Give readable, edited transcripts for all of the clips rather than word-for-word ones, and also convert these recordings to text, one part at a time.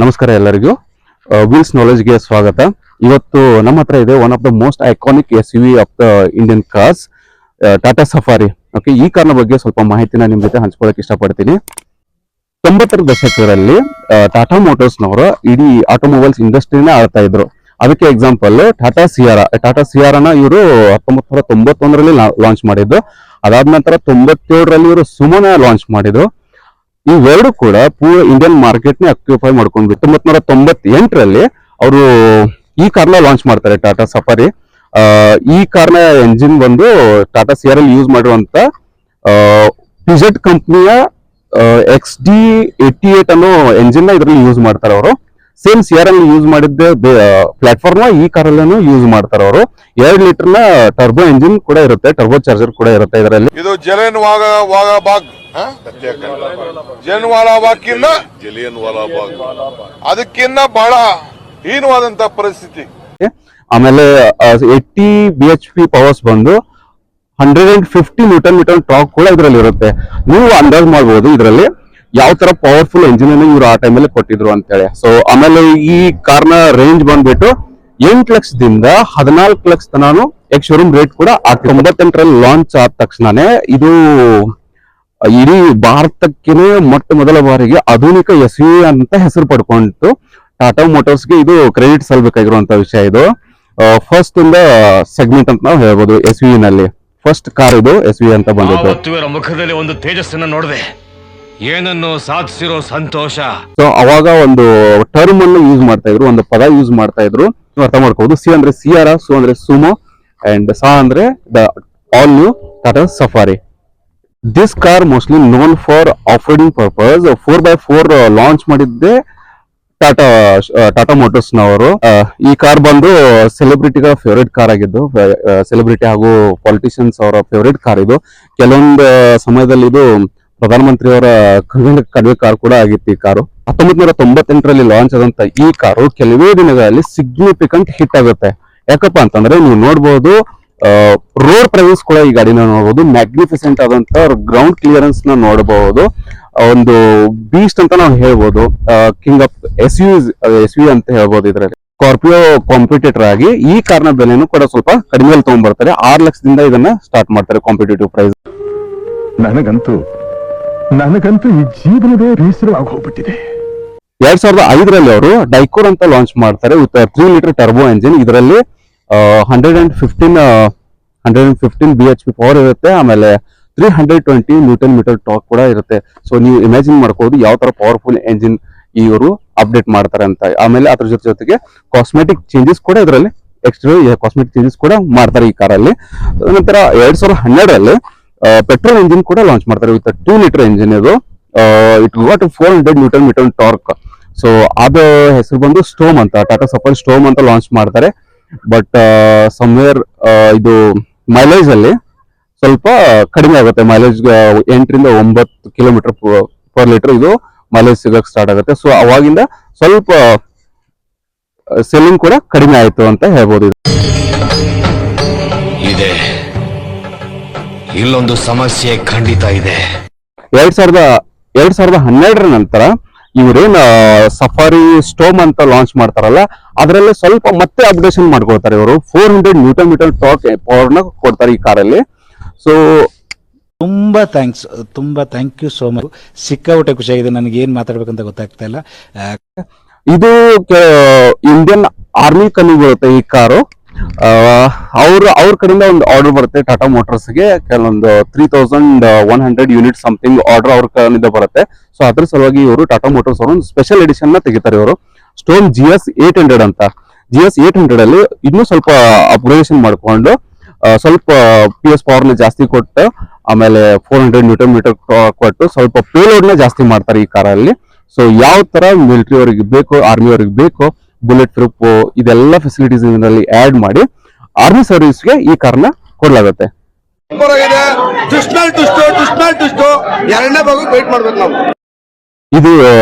ನಮಸ್ಕಾರ ಎಲ್ಲರಿಗೂ. ವೀಲ್ಸ್ ನಾಲೆಜ್ಗೆ ಸ್ವಾಗತ. ಇವತ್ತು ನಮ್ಮ ಹತ್ರ ಇದೆ one of the most iconic SUV of the Indian cars, Tata safari. Okay, ಈ ಕಾರ್ನ ಬಗ್ಗೆ ಸ್ವಲ್ಪ ಮಾಹಿತಿನ ನಿಮ್ ಜೊತೆ ಹಂಚ್ಕೊಳ್ಳೋಕೆ ಇಷ್ಟಪಡ್ತೀನಿ. 90ರ ದಶಕದಲ್ಲಿ ಟಾಟಾ ಮೋಟರ್ಸ್ನವರು ಇಡೀ ಆಟೋಮೊಬೈಲ್ಸ್ ಇಂಡಸ್ಟ್ರಿನ ಆಳ್ತಾ ಇದ್ರು. ಅದಕ್ಕೆ ಎಕ್ಸಾಂಪಲ್ ಟಾಟಾ ಸಿಯಾರಾನ ಇವರು 1991ರಲ್ಲಿ ಲಾಂಚ್ ಮಾಡಿದ್ದು. ಅದಾದ ನಂತರ 97ರಲ್ಲಿ ಇವರು ಸುಮೋನ ಲಾಂಚ್ ಮಾಡಿದ್ರು. ಇವೆರಡು ಕೂಡ ಪೂರ ಇಂಡಿಯನ್ ಮಾರ್ಕೆಟ್ ನೇ ಆಕ್ಯುಪೈ ಮಾಡ್ಕೊಂಡ್ವಿ. 1998ರಲ್ಲಿ ಅವರು ಈ ಕಾರ್ನ ಲಾಂಚ್ ಮಾಡ್ತಾರೆ, ಟಾಟಾ ಸಫಾರಿ. ಈ ಕಾರ್ನ ಎಂಜಿನ್ ಬಂದು ಟಾಟಾ ಸಿಆರ್ ಅಲ್ಲಿ ಯೂಸ್ ಮಾಡಿರುವಂತ ಪಿಜೆಟ್ ಕಂಪ್ನಿಯ XD88 ಅನ್ನೋ ಎಂಜಿನ್ ನ ಇದರಲ್ಲಿ ಯೂಸ್ ಮಾಡ್ತಾರೆ ಅವರು. ಸೇಮ್ ಸಿಆರ್ ಅಲ್ಲಿ ಯೂಸ್ ಮಾಡಿದ್ದೆ ಪ್ಲಾಟ್ಫಾರ್ಮ್ ಈ ಕಾರಲ್ಲೂ ಯೂಸ್ ಮಾಡ್ತಾರೆ ಅವರು. 2 ಲೀಟರ್ ನ ಟರ್ಬೋ ಎಂಜಿನ್ ಕೂಡ ಇರುತ್ತೆ, ಟರ್ಬೋ ಚಾರ್ಜರ್ ಕೂಡ ಇರುತ್ತೆ ಇದರಲ್ಲಿ. ಇದು ಜಲಿಯನ್ ವಾಲಾಬಾಗ್ ಅದಕ್ಕಿನ್ನ ಬಹಳ ಹೀನವಾದಂತ ಪರಿಸ್ಥಿತಿ. ಆಮೇಲೆ 80 BHP ಪವರ್ಸ್ ಬಂದು 150 ನ್ಯೂಟನ್ ಮೀಟರ್ ಟಾರ್ಕ್ ಕೂಡ ಇದರಲ್ಲಿ ಇರುತ್ತೆ. ನೀವು ಅಂದಾಜು ಮಾಡಬಹುದು ಇದರಲ್ಲಿ ಯಾವ ತರ ಪವರ್ಫುಲ್ ಎಂಜಿನ್ ಅನ್ನು ಇವರು ಆ ಟೈಮಲ್ಲಿ ಕೊಟ್ಟಿದ್ರು ಅಂತ ಹೇಳಿ. ಸೊ ಆಮೇಲೆ ಈ ಕಾರ್ನ ರೇಂಜ್ ಬಂದ್ಬಿಟ್ಟು 8 ಲಕ್ಷದಿಂದ 14 ಲಕ್ಷ ತನಾನು ಎಕ್ಸ್ ಶೋರೂಮ್ ರೇಟ್ ಕೂಡ 98ರಲ್ಲಿ ಲಾಂಚ್ ಆದ ತಕ್ಷಣನೇ ಇದು ಇಡೀ ಭಾರತಕ್ಕೆ ಮೊಟ್ಟ ಮೊದಲ ಬಾರಿಗೆ ಆಧುನಿಕ SUV ಅಂತ ಹೆಸರು ಪಡ್ಕೊಂಡಿತ್ತು. ಟಾಟಾ ಮೋಟರ್ಸ್ಗೆ ಇದು ಕ್ರೆಡಿಟ್ ಸಲ್ಬೇಕಾಗಿರುವಂತ ವಿಷಯ. ಇದು ಫಸ್ಟ್ ಇನ್ ದ ಸೆಗ್ಮೆಂಟ್ ಅಂತ ನಾವು ಹೇಳ್ಬೋದು. SUV ನಲ್ಲಿ ಫಸ್ಟ್ ಕಾರ್ ಇದು SUV ಅಂತ ಬಂದಿತ್ತು. ಮುಖದಲ್ಲಿ ಒಂದು ತೇಜಸ್ಸನ್ನ ನೋಡಿದೆ, ಏನನ್ನು ಸಾಧಿಸಿರೋ ಸಂತೋಷ. ಸೊ ಅವಾಗ ಒಂದು ಟರ್ಮ್ ಅನ್ನು ಯೂಸ್ ಮಾಡ್ತಾ ಇದ್ರು, ಒಂದು ಪದ ಯೂಸ್ ಮಾಡ್ತಾ ಇದ್ರು. ಅರ್ಥ ಮಾಡ್ಕೋಬಹುದು. ಸಿ ಅಂದ್ರೆ ಸಿಯಾರಾ, ಸು ಅಂದ್ರೆ ಸುಮೋ, ಅಂಡ್ ಸಾ ಅಂದ್ರೆ the all new Tata safari. This car mostly known for off roading purpose. 4x4 launch ಮಾಡಿದ್ದೆ ಟಾಟಾ ಮೋಟರ್ಸ್ ನವರು. ಈ ಕಾರ್ ಬಂದು ಸೆಲೆಬ್ರಿಟಿಗಳ ಫೇವರೇಟ್ ಕಾರ್ ಆಗಿದ್ದು, ಸೆಲೆಬ್ರಿಟಿ ಹಾಗೂ ಪಾಲಿಟಿಷಿಯನ್ಸ್ ಅವರ ಫೇವರೇಟ್ ಕಾರ್ ಇದು. ಕೆಲವೊಂದು ಸಮಯದಲ್ಲಿ ಇದು ಪ್ರಧಾನಮಂತ್ರಿಯವರ ಕಡಿಮೆ ಕಾರ್ ಕೂಡ ಆಗಿತ್ತು ಈ ಕಾರು. 1998ರಲ್ಲಿ ಲಾಂಚ್ ಆದಂತ ಈ ಕಾರು ಕೆಲವೇ ದಿನಗಳಲ್ಲಿ ಸಿಗ್ನಿಫಿಕೆಂಟ್ ಹಿಟ್ ಆಗುತ್ತೆ. ಯಾಕಪ್ಪ ಅಂತಂದ್ರೆ ನೀವು ನೋಡ್ಬೋದು, ರೋಡ್ ಪ್ರೈಸ್ ಕೂಡ ಈ ಗಾಡಿನ ನೋಡಬಹುದು. ಮ್ಯಾಗ್ನಿಫಿಸೆಂಟ್ ಆದಂತ ಗ್ರೌಂಡ್ ಕ್ಲಿಯರೆನ್ಸ್ ನ ನೋಡಬಹುದು. ಒಂದು ಬೀಸ್ಟ್ ಅಂತ ನಾವು ಹೇಳ್ಬೋದು. ಕಿಂಗ್ ಆಫ್ SUV ಅಂತ ಹೇಳ್ಬೋದು. ಇದರಲ್ಲಿ ಸ್ಕಾರ್ಪಿಯೋ ಕಾಂಪಿಟೇಟರ್ ಆಗಿ ಈ ಕಾರ್ನ ಬೆಲೆನೂ ಕೂಡ ಸ್ವಲ್ಪ ಕಡಿಮೆ ತಗೊಂಡ್ಬರ್ತಾರೆ. 6 ಲಕ್ಷದಿಂದ ಇದನ್ನ ಸ್ಟಾರ್ಟ್ ಮಾಡ್ತಾರೆ ಕಾಂಪಿಟೇಟಿವ್ ಪ್ರೈಸ್. ನನಗಂತೂ ಈ ಜೀವನವೇ ಬೇಸರವಾಗಿ ಹೋಗ್ಬಿಟ್ಟಿದೆ. 2005ರಲ್ಲಿ ಅವರು ಡೈಕೋರ್ ಅಂತ ಲಾಂಚ್ ಮಾಡ್ತಾರೆ ವಿತ್ 3 ಲೀಟರ್ ಟರ್ಬೋ ಎಂಜಿನ್. ಇದರಲ್ಲಿ 115 BHP ಪವರ್ ಇರುತ್ತೆ. ಆಮೇಲೆ 320 ನ್ಯೂಟನ್ ಮೀಟರ್ ಟಾರ್ಕ್ ಕೂಡ ಇರುತ್ತೆ. ಸೊ ನೀವು ಇಮ್ಯಾಜಿನ್ ಮಾಡ್ಕೋಬಹುದು ಯಾವ ತರ ಪವರ್ಫುಲ್ ಎಂಜಿನ್ ಇವರು ಅಪ್ಡೇಟ್ ಮಾಡ್ತಾರೆ ಅಂತ. ಆಮೇಲೆ ಅದ್ರ ಜೊತೆಗೆ ಕಾಸ್ಮೆಟಿಕ್ ಚೇಂಜಸ್ ಕೂಡ ಇದರಲ್ಲಿ ಎಕ್ಸ್ಟ್ರಾ ಕಾಸ್ಮೆಟಿಕ್ ಚೇಂಜಸ್ ಕೂಡ ಮಾಡ್ತಾರೆ ಈ ಕಾರಲ್ಲಿ. ನಂತರ 2012ರಲ್ಲಿ ಪೆಟ್ರೋಲ್ ಎಂಜಿನ್ ಕೂಡ ಲಾಂಚ್ ಮಾಡ್ತಾರೆ ವಿತ್ 2 ಲೀಟರ್ ಎಂಜಿನ್. ಇದು it got 400 newton metre torque. So ಅದು ಹೆಸರು ಬಂದು ಸ್ಟೋಮ್ ಅಂತ, ಟಾಟಾ ಸಫಾರಿ ಸ್ಟೋಮ್ ಅಂತ ಲಾಂಚ್ ಮಾಡ್ತಾರೆ. ಬಟ್ ಸಮ್ವೇರ್ ಇದು ಮೈಲೇಜ್ ಅಲ್ಲಿ ಸ್ವಲ್ಪ ಕಡಿಮೆ ಆಗುತ್ತೆ. ಮೈಲೇಜ್ 8ರಿಂದ 9 ಕಿಲೋಮೀಟರ್ ಪರ್ ಲೀಟರ್ ಇದು ಮೈಲೇಜ್ ಸಿಗಕ್ಕೆ ಸ್ಟಾರ್ಟ್ ಆಗುತ್ತೆ. ಸೊ ಅವಾಗಿಂದ ಸ್ವಲ್ಪ ಸೆಲ್ಲಿಂಗ್ ಕೂಡ ಕಡಿಮೆ ಆಯ್ತು ಅಂತ ಹೇಳ್ಬೋದು. ಇದೆ ಇಲ್ಲೊಂದು ಸಮಸ್ಯೆ ಖಂಡಿತ ಇದೆ. 2012ರ ನಂತರ ಇವರೇನ್ ಸಫಾರಿ ಸ್ಟೋಮ್ ಅಂತ ಲಾಂಚ್ ಮಾಡ್ತಾರಲ್ಲ, ಅದರಲ್ಲಿ ಸ್ವಲ್ಪ ಮತ್ತೆ ಅಪ್ಡೇಷನ್ ಮಾಡ್ಕೊಳ್ತಾರೆ ಇವರು. 400 ನ್ಯೂಟನ್ ಮೀಟರ್ ಟಾರ್ಕ್ ಪವರ್ ನ ಕೊಡ್ತಾರೆ ಈ ಕಾರಲ್ಲಿ. ಸೊ ತುಂಬಾ ಥ್ಯಾಂಕ್ ಯು ಸೋ ಮಚ್. ಸಿಕ್ಕಾಪಟ್ಟೆ ಖುಷಿಯಾಗಿದೆ. ನನಗೆ ಏನ್ ಮಾತಾಡ್ಬೇಕಂತ ಗೊತ್ತಾಗ್ತಾ ಇಲ್ಲ. ಇದು ಇಂಡಿಯನ್ ಆರ್ಮಿ ಕಲಿ ಬರುತ್ತೆ ಈ ಕಾರು. ಅವ್ರ ಕಡೆಯಿಂದ ಒಂದು ಆರ್ಡರ್ ಬರುತ್ತೆ ಟಾಟಾ ಮೋಟರ್ಸ್ಗೆ. ಕೆಲವೊಂದು 3100 ಯೂನಿಟ್ ಸಮಥಿಂಗ್ ಆರ್ಡರ್ ಅವ್ರ ಕಡೆಯಿಂದ ಬರುತ್ತೆ. ಸೊ ಅದ್ರ ಸಲುವಾಗಿ ಇವರು ಟಾಟಾ ಮೋಟರ್ಸ್ ಅವರು ಒಂದು ಸ್ಪೆಷಲ್ ಎಡಿಷನ್ ನ ತೆಗಿತಾರೆ ಇವರು. ಸ್ಟೋಮ್ GS800 ಅಂತ. GS800 ಅಲ್ಲಿ ಇನ್ನೂ ಸ್ವಲ್ಪ ಅಪ್ಗ್ರೇಡೇಷನ್ ಮಾಡ್ಕೊಂಡು ಸ್ವಲ್ಪ PS ಪವರ್ ನ ಜಾಸ್ತಿ ಕೊಟ್ಟು, ಆಮೇಲೆ 400 ನ್ಯೂಟನ್ ಮೀಟರ್ ಕೊಟ್ಟು ಸ್ವಲ್ಪ ಪೇಲೋಡ್ ನ ಜಾಸ್ತಿ ಮಾಡ್ತಾರೆ ಈ ಕಾರಲ್ಲಿ. ಸೊ ಯಾವ ತರ ಮಿಲಿಟರಿ ಅವರಿಗೆ ಬೇಕು, ಆರ್ಮಿ ಅವರಿಗೆ ಬೇಕು, ಬುಲೆಟ್ ಪ್ರೂಫ್ ಇದೆಲ್ಲ ಫೆಸಿಲಿಟೀಸ್ ಇದರಲ್ಲಿ ಆಡ್ ಮಾಡಿ ಆರ್ಮಿ ಸರ್ವಿಸ್ಗೆ ಈ ಕಾರ್ನ ಕೊಡ್ಲಾಗುತ್ತೆ. ಇದು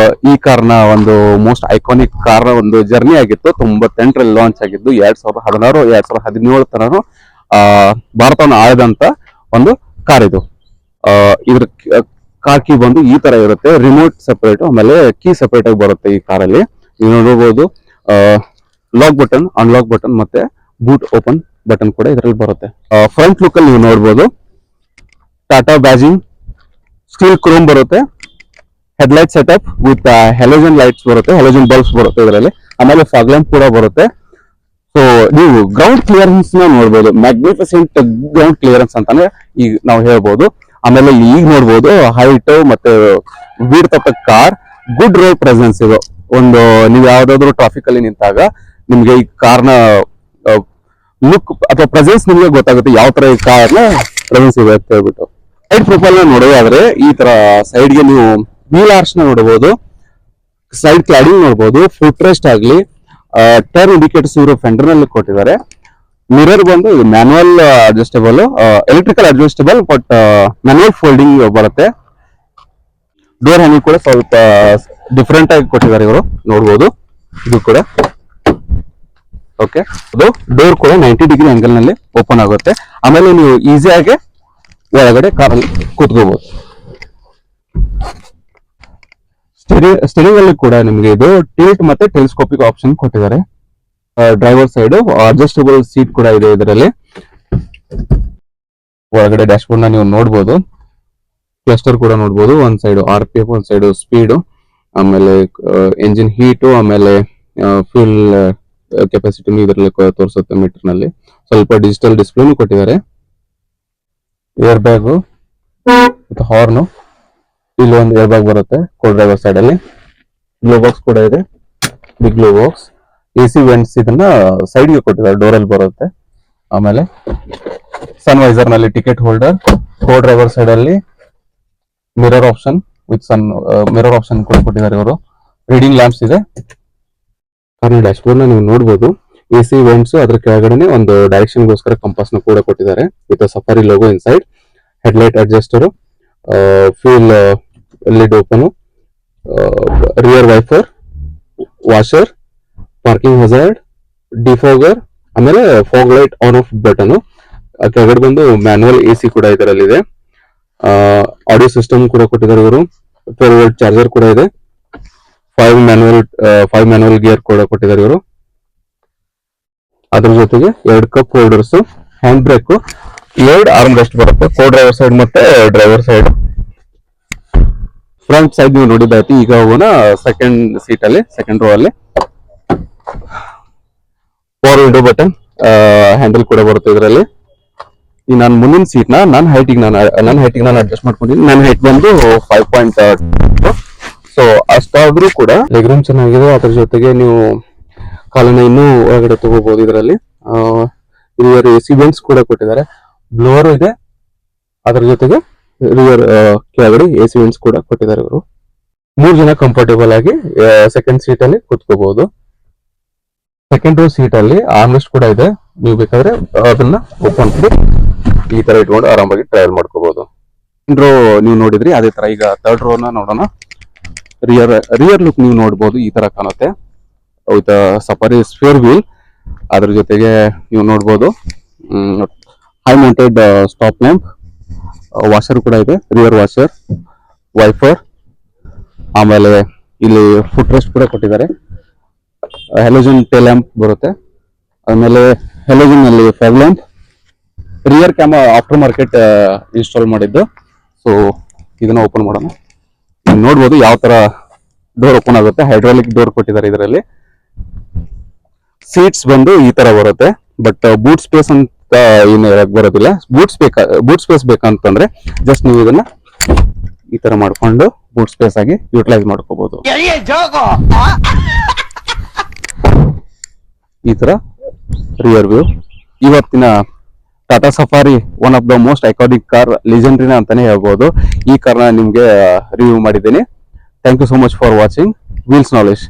ಈ ಕಾರ್ನ ಒಂದು ಮೋಸ್ಟ್ ಐಕಾನಿಕ್ ಕಾರ್ ಒಂದು ಜರ್ನಿ ಆಗಿತ್ತು. 98ರಲ್ಲಿ ಲಾಂಚ್ ಆಗಿದ್ದು 2016 2017 ತನಕ ಭಾರತವನ್ನು ಆಳಿದಂತ ಒಂದು ಕಾರ್ ಇದು. ಇದ್ರ ಕಾರ್ ಕೀ ಬಂದು ಈ ತರ ಇರುತ್ತೆ, ರಿಮೋಟ್ ಸೆಪರೇಟ್, ಆಮೇಲೆ ಕೀ ಸೆಪರೇಟ್ ಆಗಿ ಬರುತ್ತೆ ಈ ಕಾರಲ್ಲಿ. ನೀವು ನೋಡಬಹುದು ಲಾಕ್ ಬಟನ್, ಅನ್ಲಾಕ್ ಬಟನ್ ಮತ್ತೆ ಬೂಟ್ ಓಪನ್ ಬಟನ್ ಕೂಡ ಇದರಲ್ಲಿ ಬರುತ್ತೆ. ಫ್ರಂಟ್ ಲುಕ್ ಅಲ್ಲಿ ನೀವು ನೋಡಬಹುದು ಟಾಟಾ ಬ್ಯಾಜಿಂಗ್, ಸ್ಟೀಲ್ ಕ್ರೋಮ್ ಬರುತ್ತೆ, ಹೆಡ್ಲೈಟ್ ಸೆಟಪ್ ವಿತ್ ಹೆಲೋಜನ್ ಲೈಟ್ಸ್ ಬರುತ್ತೆ, ಹೆಲೋಜನ್ ಬಲ್ಬ್ಸ್ ಬರುತ್ತೆ ಇದರಲ್ಲಿ, ಆಮೇಲೆ ಫಾಗ್ ಲ್ಯಾಂಪ್ ಕೂಡ ಬರುತ್ತೆ. ಸೊ ನೀವು ಗ್ರೌಂಡ್ ಕ್ಲಿಯರೆನ್ಸ್ ನ ನೋಡಬಹುದು, ಮ್ಯಾಗ್ನಿಫಿಸೆಂಟ್ ಗ್ರೌಂಡ್ ಕ್ಲಿಯರೆನ್ಸ್ ಅಂತಾನೆ ಈಗ ನಾವು ಹೇಳ್ಬೋದು. ಆಮೇಲೆ ಈಗ ನೋಡ್ಬೋದು ಹೈಟ್ ಮತ್ತೆ width of the car, good road presence ಇದು. ಒಂದು ನೀವು ಯಾವ್ದಾದ್ರು ಟ್ರಾಫಿಕ್ ಅಲ್ಲಿ ನಿಂತಾಗ ನಿಮ್ಗೆ ಈ ಕಾರ್ನ ಲುಕ್ ಅಥವಾ ಪ್ರೆಸೆನ್ಸ್ ನಿಮ್ಗೆ ಗೊತ್ತಾಗುತ್ತೆ ಯಾವ ತರ ಈ ಕಾರ್ನ ಪ್ರೆಸೆನ್ಸ್ ಇದೆ ಅಂತ ಹೇಳ್ಬಿಟ್ಟು. ಸೈಡ್ ಪ್ರೊಫೈಲ್ ನ ನೋಡೋದಾದ್ರೆ ಈ ತರ ಸೈಡ್ ಗೆ ನೀವು ವೀಲ್ ಆರ್ಚ್ ನ ನೋಡಬಹುದು, ಸೈಡ್ ಕ್ಲಾಡಿಂಗ್ ನೋಡಬಹುದು, ಫುಟ್ ರೆಸ್ಟ್ ಆಗ್ಲಿ, ಟರ್ನ್ ಇಂಡಿಕೇಟರ್ಸ್ ಇವರು ಫೆಂಡರ್ ನಲ್ಲಿ ಕೊಟ್ಟಿದ್ದಾರೆ. ಮಿರರ್ ಬಂದು manual adjustable, electrical adjustable but manual folding ಬರುತ್ತೆ. ಡೋರ್ ಹ್ಯಾಂಡಲ್ ಕೂಡ ಸ್ವಲ್ಪ ಡಿಫ್ರೆಂಟ್ ಆಗಿ ಕೊಟ್ಟಿದ್ದಾರೆ ಇವರು, ನೋಡಬಹುದು ಇದು ಕೂಡ. ಓಕೆ, ಅದು ಡೋರ್ ಕೂಡ 90 ಡಿಗ್ರಿ ಆಂಗಲ್ ನಲ್ಲಿ ಓಪನ್ ಆಗುತ್ತೆ. ಆಮೇಲೆ ನೀವು ಈಸಿಯಾಗಿ ಒಳಗಡೆ ಕಾರಲ್ಲಿ ಕೂತ್ಕೋಬಹುದು. ಸ್ಟೀರಿಂಗ್ ಅಲ್ಲಿ ಕೂಡ ನಿಮಗೆ ಇದು ಟಿಲ್ಟ್ ಮತ್ತೆ ಟೆಲಿಸ್ಕೋಪಿಕ್ ಆಪ್ಷನ್ ಕೊಟ್ಟಿದ್ದಾರೆ. ಡ್ರೈವರ್ ಸೈಡ್ ಅಡ್ಜಸ್ಟಬಲ್ ಸೀಟ್ ಕೂಡ ಇದೆ ಇದರಲ್ಲಿ. ಒಳಗಡೆ ಡ್ಯಾಶ್ ಬೋರ್ಡ್ ನ ನೀವು ನೋಡಬಹುದು, ಕ್ಲಸ್ಟರ್ ಕೂಡ ನೋಡಬಹುದು. ಒಂದ್ ಸೈಡ್ RPM, ಒಂದ್ ಸೈಡ್ ಸ್ಪೀಡ್, ಆಮೇಲೆ ಎಂಜಿನ್ ಹೀಟ್, ಆಮೇಲೆ ಫ್ಯೂಲ್ ಕೆಪಾಸಿಟಿ ಇದರಲ್ಲಿ ತೋರಿಸುತ್ತೆ ಮೀಟರ್ ನಲ್ಲಿ. ಸ್ವಲ್ಪ ಡಿಜಿಟಲ್ ಡಿಸ್ಪ್ಲೇನು ಕೊಟ್ಟಿದ್ದಾರೆ. ಏರ್ ಬ್ಯಾಗ್ ಮತ್ತು ಹಾರ್ನ್, ಇಲ್ಲಿ ಒಂದು ಏರ್ ಬ್ಯಾಗ್ ಬರುತ್ತೆ ಕೋ ಡ್ರೈವರ್ ಸೈಡ್ ಅಲ್ಲಿ. ಗ್ಲೋ ಬಾಕ್ಸ್ ಕೂಡ ಇದೆ, big glove box. AC vents ಇದನ್ನ ಸೈಡ್ ಗೆ ಕೊಟ್ಟಿದ್ದಾರೆ, ಡೋರ್ ಅಲ್ಲಿ ಬರುತ್ತೆ. ಆಮೇಲೆ ಸನ್ ವೈಸರ್ ನಲ್ಲಿ ticket holder, co driver side ಅಲ್ಲಿ mirror option with mirror option ಕೂಡ ಕೊಟ್ಟಿದ್ದಾರೆ ಇವರು. ರೀಡಿಂಗ್ ಲ್ಯಾಂಪ್ಸ್ ಇದೆ. ಕಾರಿನ ಡ್ಯಾಶ್ ಬೋರ್ಡ್ ನ ನೀವು ನೋಡಬಹುದು. AC ವೆಂಟ್ಸ್, ಅದ್ರ ಕೆಳಗಡೆ ಒಂದು ಡೈರೆಕ್ಷನ್ ಗೋಸ್ಕರ ಕಂಪಾಸ್ ನ ಕೂಡ ಕೊಟ್ಟಿದ್ದಾರೆ with Safari logo inside. Headlight adjuster, fuel lid open, rear wiper, washer, parking hazard, defogger, ಆಮೇಲೆ fog light on off button. ಕೆಳಗಡೆ ಬಂದು ಮ್ಯಾನುವಲ್ AC ಕೂಡ ಇದರಲ್ಲಿದೆ. ಆಡಿಯೋ ಸಿಸ್ಟಮ್ ಕೂಡ ಕೊಟ್ಟಿದ್ದಾರೆ ಇವರು. 12 ವೋಲ್ಟ್ ಚಾರ್ಜರ್ ಕೂಡ ಇದೆ. 5 ಮ್ಯಾನುವಲ್ ಗೇರ್ ಕೂಡ ಕೊಟ್ಟಿದ್ದಾರೆ ಇವರು. ಅದ್ರ ಜೊತೆಗೆ 2 cup holders, hand break, 2 arm rest ಬರುತ್ತೆ, ಕೋ ಡ್ರೈವರ್ ಸೈಡ್ ಮತ್ತೆ ಡ್ರೈವರ್ ಸೈಡ್. ಫ್ರಂಟ್ ಸೈಡ್ ನೀವು ನೋಡಿದ್ದಾಯ್ತು. ಈಗ ಹೋಗೋಣ ಸೆಕೆಂಡ್ ಸೀಟ್ ಅಲ್ಲಿ, ಸೆಕೆಂಡ್ ರೋ ಅಲ್ಲಿ. ಪವರ್ ವಿಂಡೋ ಬಟನ್, ಹ್ಯಾಂಡಲ್ ಕೂಡ ಬರುತ್ತೆ ಇದರಲ್ಲಿ. ಈ ನಾನು ಮುಂದಿನ ಸೀಟ್ ನ ನನ್ನ ಹೈಟಿಗೆ ನಾನು ಅಡ್ಜಸ್ಟ್ ಮಾಡ್ಕೊಂಡಿದ್ದೀನಿ. ನನ್ನ ಹೈಟ್ ಬಂದು 5.2. ಸೊ ಅಷ್ಟಾದ್ರೂ ಕೂಡ ಲೆಗ್ ರೂಮ್ ಚೆನ್ನಾಗಿದೆ. ಅದ್ರ ಜೊತೆಗೆ ನೀವು ಕಾಲನ್ನ ಇನ್ನೂ ಒಳಗಡೆ ತಗೋಬಹುದು ಇದರಲ್ಲಿ. ರಿಯರ್ AC ವೆಂಟ್ಸ್ ಕೂಡ ಕೊಟ್ಟಿದ್ದಾರೆ, ಬ್ಲೋವರ್ ಇದೆ. ಅದ್ರ ಜೊತೆಗೆ ರಿಯರ್ ಕೆಳಗಡೆ AC ವೆಂಟ್ಸ್ ಕೂಡ ಕೊಟ್ಟಿದ್ದಾರೆ ಇವರು. 3 ಜನ ಕಂಫರ್ಟೇಬಲ್ ಆಗಿ ಸೆಕೆಂಡ್ ಸೀಟ್ ಅಲ್ಲಿ ಕೂತ್ಕೋಬಹುದು. ಸೆಕೆಂಡ್ ರೋ ಸೀಟ್ ಅಲ್ಲಿ ಆರ್ಮ್ರೆಸ್ಟ್ ಕೂಡ ಇದೆ. ನೀವು ಬೇಕಾದ್ರೆ ಅದನ್ನ ಓಪನ್ ಮಾಡಿ ಈ ತರ ಇಟ್ಕೊಂಡು ಆರಾಮಾಗಿ ಟ್ರಾವೆಲ್ ಮಾಡ್ಕೋಬಹುದು. ಸೆಕೆಂಡ್ ರೋ ನೀವು ನೋಡಿದ್ರಿ, ಅದೇ ತರ ಈಗ ಥರ್ಡ್ ರೋ ನ ನೋಡೋಣ. ರಿಯರ್ ಲುಕ್ ನೀವು ನೋಡಬಹುದು, ಈ ತರ ಕಾಣುತ್ತೆ ವಿತ್ ಸಫಾರಿ ಸ್ಫಿಯರ್ ವೀಲ್. ಅದ್ರ ಜೊತೆಗೆ ನೀವು ನೋಡಬಹುದು high mounted stop lamp, washer ಕೂಡ ಇದೆ, ರಿಯರ್ ವಾಷರ್, ವೈಫರ್, ಆಮೇಲೆ ಇಲ್ಲಿ ಫುಟ್ ರೆಸ್ಟ್ ಕೂಡ ಕೊಟ್ಟಿದ್ದಾರೆ. ಹೆಲೋಜನ್ ಟೇಲ್ ಲ್ಯಾಂಪ್ ಬರುತ್ತೆ, ಆಮೇಲೆ ಹೆಲೋಜನ್ ಅಲ್ಲಿ fog lamp, rear camera after market install ಮಾಡಿದ್ದು. ಸೊ ಇದನ್ನ ಓಪನ್ ಮಾಡೋಣ. ನೀವು ನೋಡ್ಬೋದು ಯಾವ ತರ ಡೋರ್ ಓಪನ್ ಆಗುತ್ತೆ. ಹೈಡ್ರಾಲಿಕ್ ಡೋರ್ ಕೊಟ್ಟಿದ್ದಾರೆ ಇದರಲ್ಲಿ. ಸೀಟ್ಸ್ ಬಂದು ಈ ತರ ಬರುತ್ತೆ, ಬಟ್ ಬೂಟ್ ಸ್ಪೇಸ್ ಅಂತ ಏನು ಬರೋದಿಲ್ಲ. ಬೂಟ್ ಸ್ಪೇಸ್ ಬೇಕಂತಂದ್ರೆ ಜಸ್ಟ್ ನೀವು ಇದನ್ನ ಈ ತರ ಮಾಡ್ಕೊಂಡು ಬೂಟ್ ಸ್ಪೇಸ್ ಆಗಿ ಯೂಟಿಲೈಸ್ ಮಾಡ್ಕೋಬಹುದು. ಈ ತರ ರಿಯರ್ ವ್ಯೂ. ಇವತ್ತಿನ Tata Safari one of the most iconic car, ಲೆಜೆಂಡ್ರಿನ ಅಂತಾನೆ ಹೇಳ್ಬೋದು. ಈ ಕಾರ್ನ ನಿಮ್ಗೆ ರಿವ್ಯೂ ಮಾಡಿದ್ದೀನಿ. Thank you so much for watching wheels knowledge.